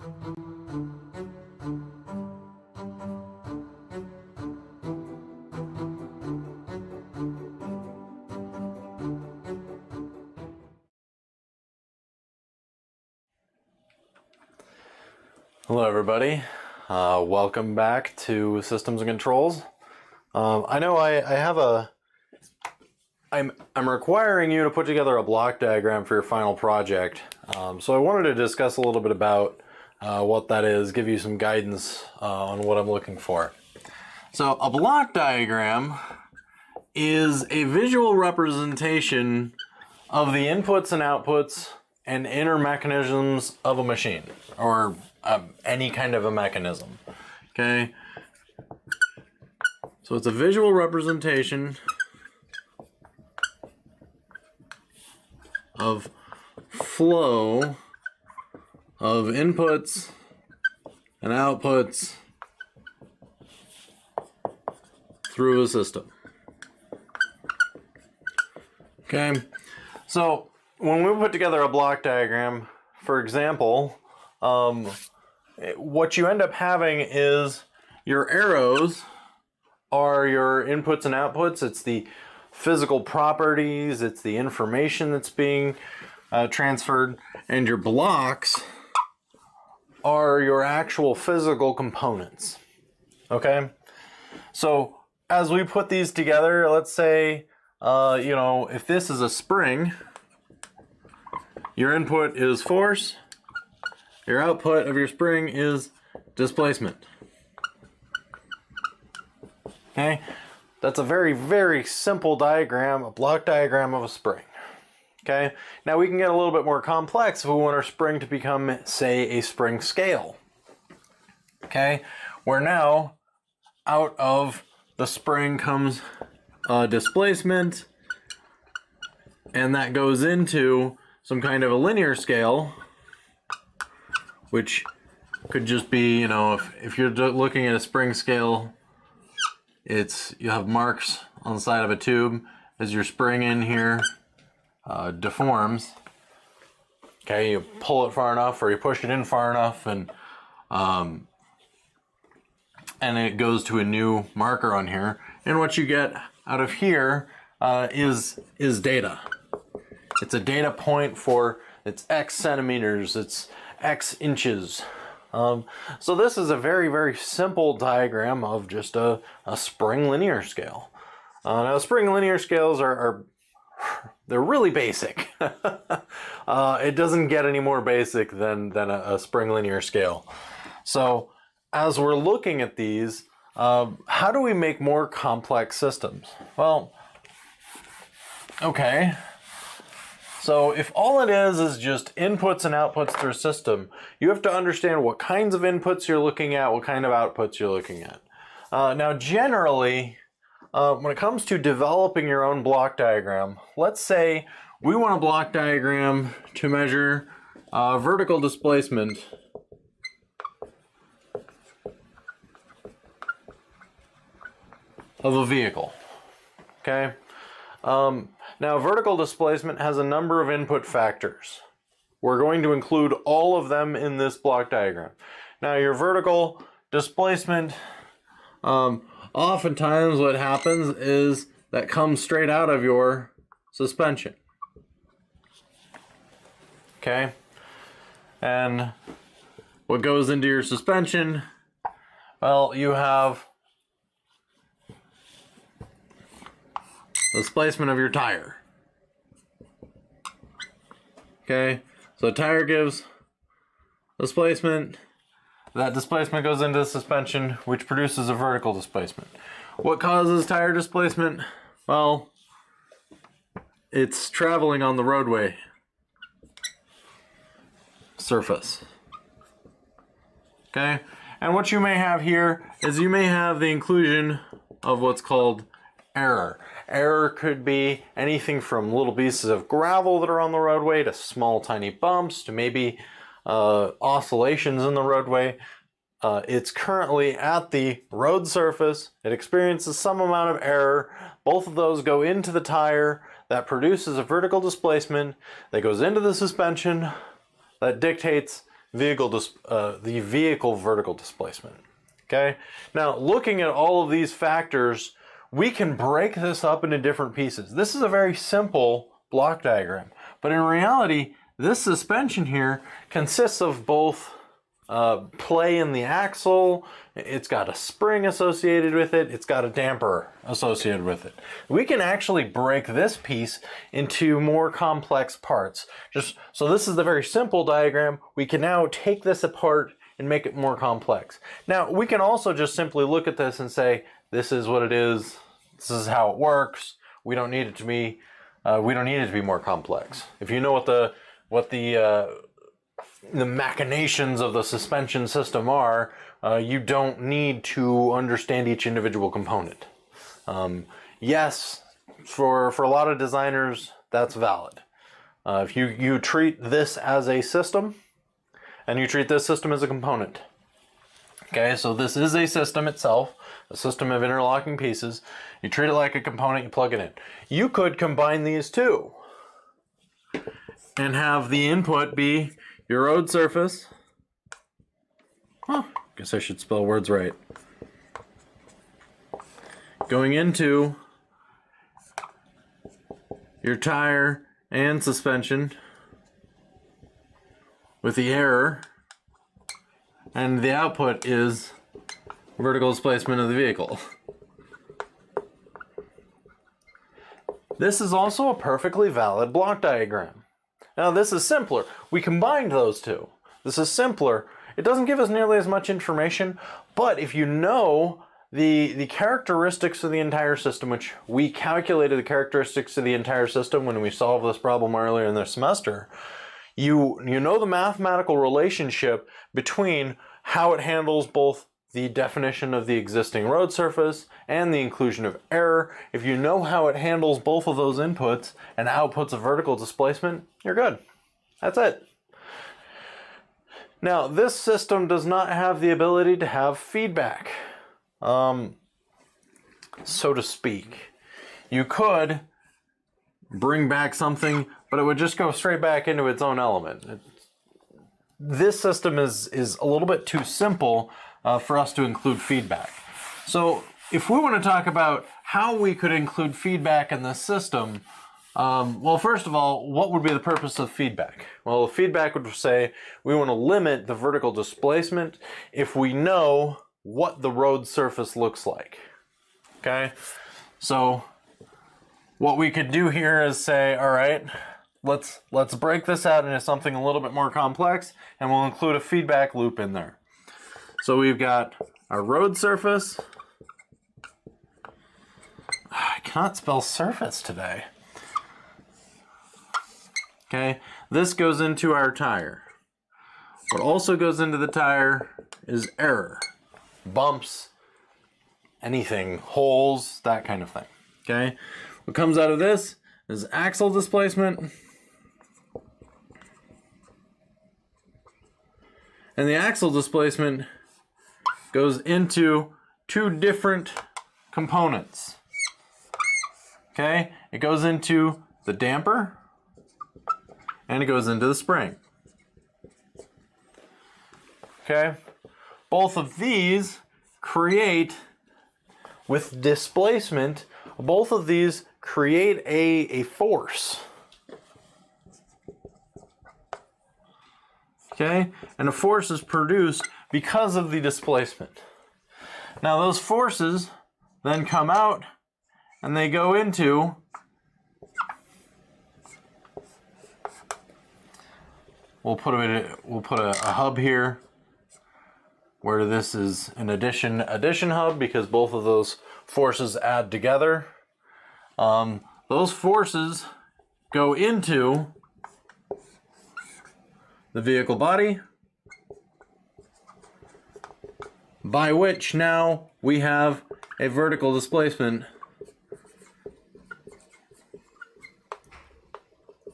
Hello everybody, welcome back to Systems and Controls. I know I'm requiring you to put together a block diagram for your final project. So I wanted to discuss a little bit about what that is, give you some guidance on what I'm looking for. So a block diagram is a visual representation of the inputs and outputs and inner mechanisms of a machine, or any kind of a mechanism. Okay, so it's a visual representation of flow of inputs and outputs through a system. Okay, so when we put together a block diagram, for example, what you end up having is your arrows are your inputs and outputs. It's the physical properties, it's the information that's being transferred, and your blocks are your actual physical components. Okay, so as we put these together, let's say if this is a spring, your input is force, your output of your spring is displacement. Okay, that's a very, very simple diagram, a block diagram of a spring. Okay, now we can get a little bit more complex if we want our spring to become, say, a spring scale. Okay, where now out of the spring comes displacement, and that goes into some kind of a linear scale, which could just be, if you're looking at a spring scale, you have marks on the side of a tube as your spring in here deforms. Okay, you pull it far enough or you push it in far enough, and it goes to a new marker on here. And what you get out of here is data. It's a data point for it's X centimeters, it's X inches. So this is a very, very simple diagram of just a spring linear scale. Now spring linear scales they're really basic. It doesn't get any more basic than a spring linear scale. So as we're looking at these, how do we make more complex systems? Well, okay. So if all it is just inputs and outputs through a system, you have to understand what kinds of inputs you're looking at, what kind of outputs you're looking at. Now generally, when it comes to developing your own block diagram, let's say we want a block diagram to measure vertical displacement of a vehicle. Okay. Now, vertical displacement has a number of input factors. We're going to include all of them in this block diagram. Now, your vertical displacement, oftentimes what happens is that comes straight out of your suspension. Okay? And what goes into your suspension? Well, you have displacement of your tire. Okay, so tire gives displacement. That displacement goes into the suspension, which produces a vertical displacement. What causes tire displacement? Well, it's traveling on the roadway surface. Okay, and what you may have here is you may have the inclusion of what's called error. Error could be anything from little pieces of gravel that are on the roadway to small tiny bumps to maybe oscillations in the roadway. It's currently at the road surface. It experiences some amount of error. Both of those go into the tire. That produces a vertical displacement that goes into the suspension that dictates the vehicle vertical displacement. Okay. Now, looking at all of these factors, we can break this up into different pieces. This is a very simple block diagram, but in reality, this suspension here consists of both play in the axle, it's got a spring associated with it, it's got a damper associated with it. We can actually break this piece into more complex parts. So this is the very simple diagram. We can now take this apart and make it more complex. Now, we can also just simply look at this and say, this is what it is, this is how it works, we don't need it to be more complex. If you know what the machinations of the suspension system are, you don't need to understand each individual component. Yes, for a lot of designers, that's valid. If you treat this as a system, and you treat this system as a component. Okay, so this is a system itself, a system of interlocking pieces. You treat it like a component, you plug it in. You could combine these two and have the input be your road surface. Guess I should spell words right. Going into your tire and suspension with the error, and the output is vertical displacement of the vehicle. This is also a perfectly valid block diagram. Now this is simpler. We combined those two. This is simpler. It doesn't give us nearly as much information, but if you know the characteristics of the entire system, which we calculated the characteristics of the entire system when we solved this problem earlier in the semester, you know the mathematical relationship between how it handles both the definition of the existing road surface and the inclusion of error. If you know how it handles both of those inputs and outputs of vertical displacement, you're good. That's it. Now, this system does not have the ability to have feedback, so to speak. You could bring back something, but it would just go straight back into its own element. This system is a little bit too simple for us to include feedback. So if we want to talk about how we could include feedback in this system, well, first of all, what would be the purpose of feedback? Well, feedback would say we want to limit the vertical displacement if we know what the road surface looks like. Okay? So what we could do here is say, all right, let's break this out into something a little bit more complex, and we'll include a feedback loop in there. So we've got our road surface. I cannot spell surface today. Okay, this goes into our tire. What also goes into the tire is error, bumps, anything, holes, that kind of thing. Okay, what comes out of this is axle displacement. And the axle displacement goes into two different components. Okay, it goes into the damper and it goes into the spring. Okay, both of these create, with displacement, both of these create a force. Okay, and a force is produced because of the displacement. Now those forces then come out and they go into we'll put a hub here where this is an addition hub because both of those forces add together. Those forces go into the vehicle body, by which now we have a vertical displacement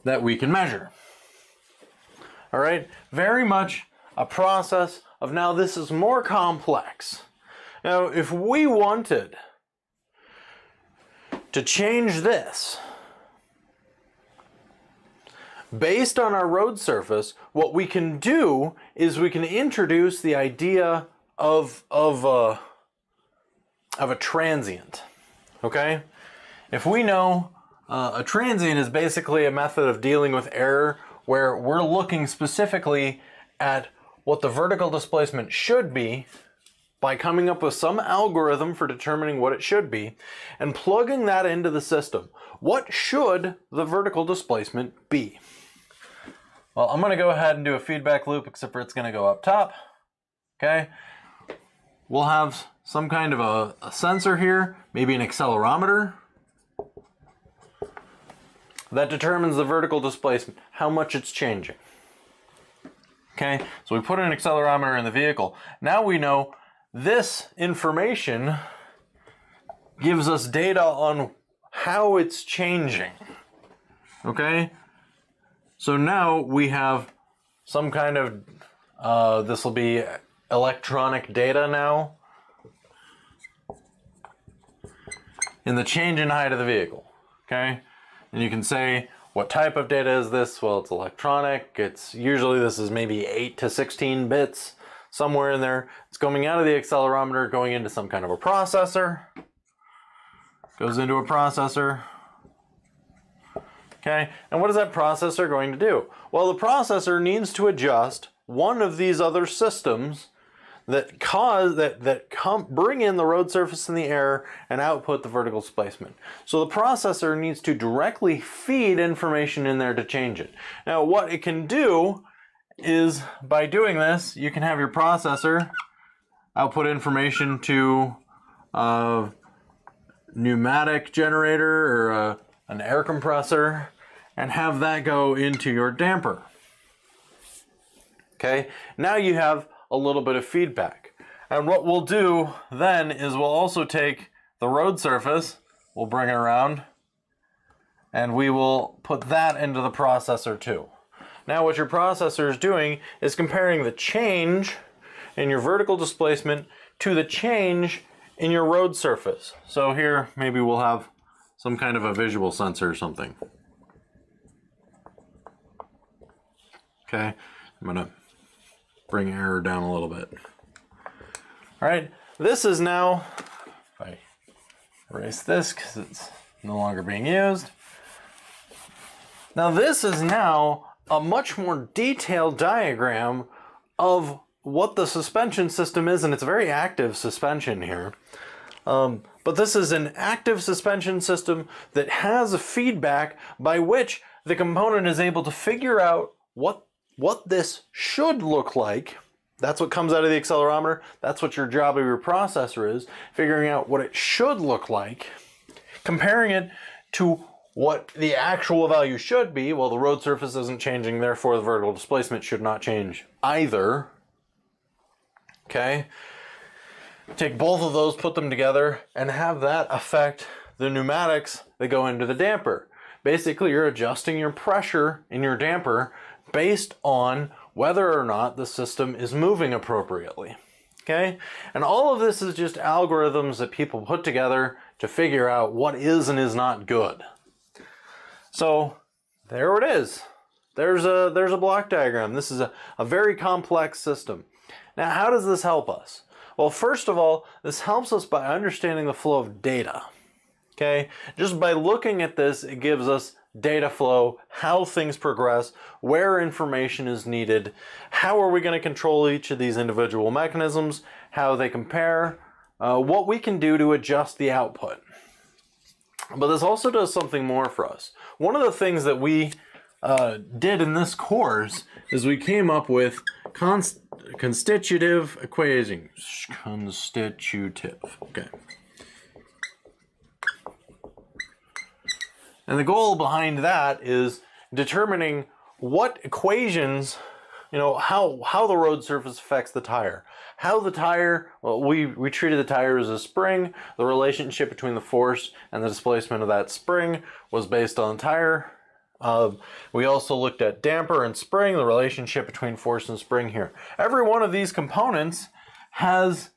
that we can measure. All right, very much a process of now this is more complex. Now, if we wanted to change this based on our road surface, what we can do is we can introduce the idea of a transient, okay? If we know a transient is basically a method of dealing with error where we're looking specifically at what the vertical displacement should be by coming up with some algorithm for determining what it should be and plugging that into the system. What should the vertical displacement be? Well, I'm going to go ahead and do a feedback loop, except for it's going to go up top. Okay. We'll have some kind of a sensor here, maybe an accelerometer, that determines the vertical displacement, how much it's changing. Okay, so we put an accelerometer in the vehicle. Now we know this information gives us data on how it's changing. Okay, so now we have some kind of, this will be electronic data now in the change in height of the vehicle. Okay, and you can say, what type of data is this? Well, it's electronic. It's usually, this is maybe 8 to 16 bits, somewhere in there. It's coming out of the accelerometer, going into some kind of a processor. Goes into a processor. Okay, and what is that processor going to do? Well, the processor needs to adjust one of these other systems that bring in the road surface and the air and output the vertical displacement. So the processor needs to directly feed information in there to change it. Now what it can do is, by doing this, you can have your processor output information to a pneumatic generator or an air compressor and have that go into your damper. Okay, now you have a little bit of feedback. And what we'll do then is we'll also take the road surface, we'll bring it around, and we will put that into the processor too. Now what your processor is doing is comparing the change in your vertical displacement to the change in your road surface. So here maybe we'll have some kind of a visual sensor or something. Okay, I'm gonna bring error down a little bit. All right, this is now, if I erase this because it's no longer being used. Now this is now a much more detailed diagram of what the suspension system is, and it's a very active suspension here. But this is an active suspension system that has a feedback by which the component is able to figure out what this should look like. That's what comes out of the accelerometer. That's what your job of your processor is, figuring out what it should look like, comparing it to what the actual value should be. Well, the road surface isn't changing, therefore the vertical displacement should not change either. Okay? Take both of those, put them together, and have that affect the pneumatics that go into the damper. Basically, you're adjusting your pressure in your damper based on whether or not the system is moving appropriately. Okay? And all of this is just algorithms that people put together to figure out what is and is not good. So there it is. There's a block diagram. This is a very complex system. Now, how does this help us? Well, first of all, this helps us by understanding the flow of data. Okay? Just by looking at this, it gives us data flow, how things progress, where information is needed, how are we going to control each of these individual mechanisms, how they compare, what we can do to adjust the output. But this also does something more for us. One of the things that we did in this course is we came up with constitutive equations. Constitutive, okay. And the goal behind that is determining what equations, how the road surface affects the tire. How the tire, well, we treated the tire as a spring. The relationship between the force and the displacement of that spring was based on the tire. We also looked at damper and spring, the relationship between force and spring here. Every one of these components has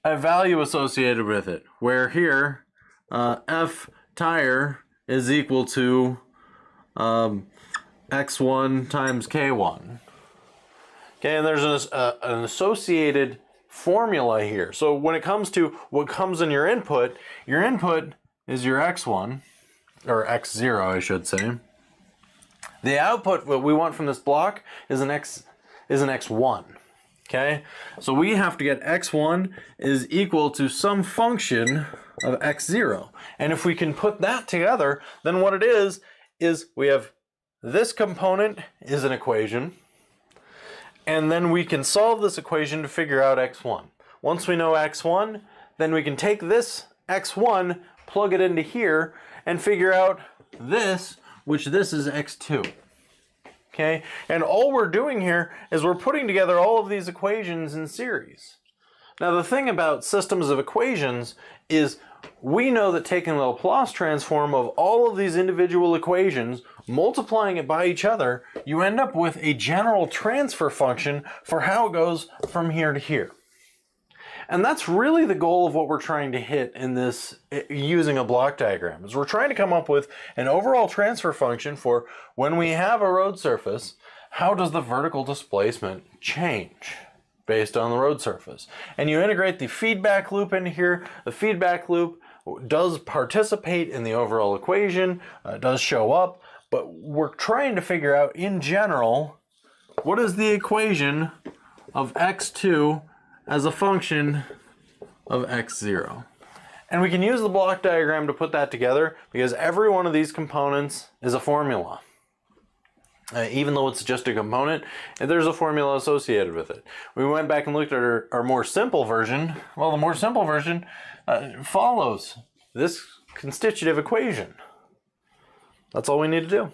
a value associated with it, where here, F tire is equal to x1 times k1. Okay, and there's an associated formula here. So when it comes to what comes in your input is your x1, or x0 I should say. The output, what we want from this block, is an x1. Okay, so we have to get x1 is equal to some function of x0. And if we can put that together, then what it is we have this component is an equation, and then we can solve this equation to figure out x1. Once we know x1, then we can take this x1, plug it into here, and figure out this, which this is x2. Okay, and all we're doing here is we're putting together all of these equations in series. Now the thing about systems of equations is we know that taking the Laplace transform of all of these individual equations, multiplying it by each other, you end up with a general transfer function for how it goes from here to here. And that's really the goal of what we're trying to hit in this using a block diagram, is we're trying to come up with an overall transfer function for when we have a road surface, how does the vertical displacement change based on the road surface? And you integrate the feedback loop into here. The feedback loop does participate in the overall equation, does show up, but we're trying to figure out in general, what is the equation of x2 as a function of x0. And we can use the block diagram to put that together because every one of these components is a formula. Even though it's just a component, there's a formula associated with it. We went back and looked at our more simple version. Well, the more simple version follows this constitutive equation. That's all we need to do.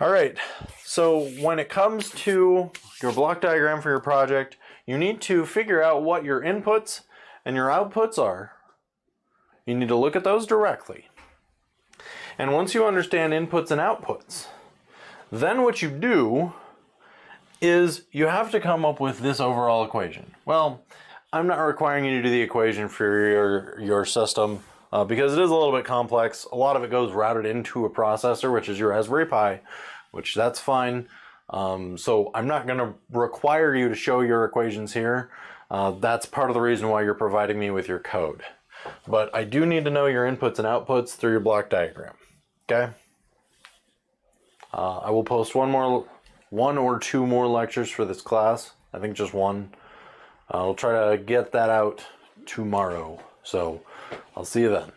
All right, so when it comes to your block diagram for your project, you need to figure out what your inputs and your outputs are. You need to look at those directly. And once you understand inputs and outputs, then what you do is you have to come up with this overall equation. Well, I'm not requiring you to do the equation for your system because it is a little bit complex. A lot of it goes routed into a processor, which is your Raspberry Pi, which that's fine. So I'm not going to require you to show your equations here. That's part of the reason why you're providing me with your code. But I do need to know your inputs and outputs through your block diagram. Okay? I will post one or two more lectures for this class. I think just one. I'll try to get that out tomorrow. So I'll see you then.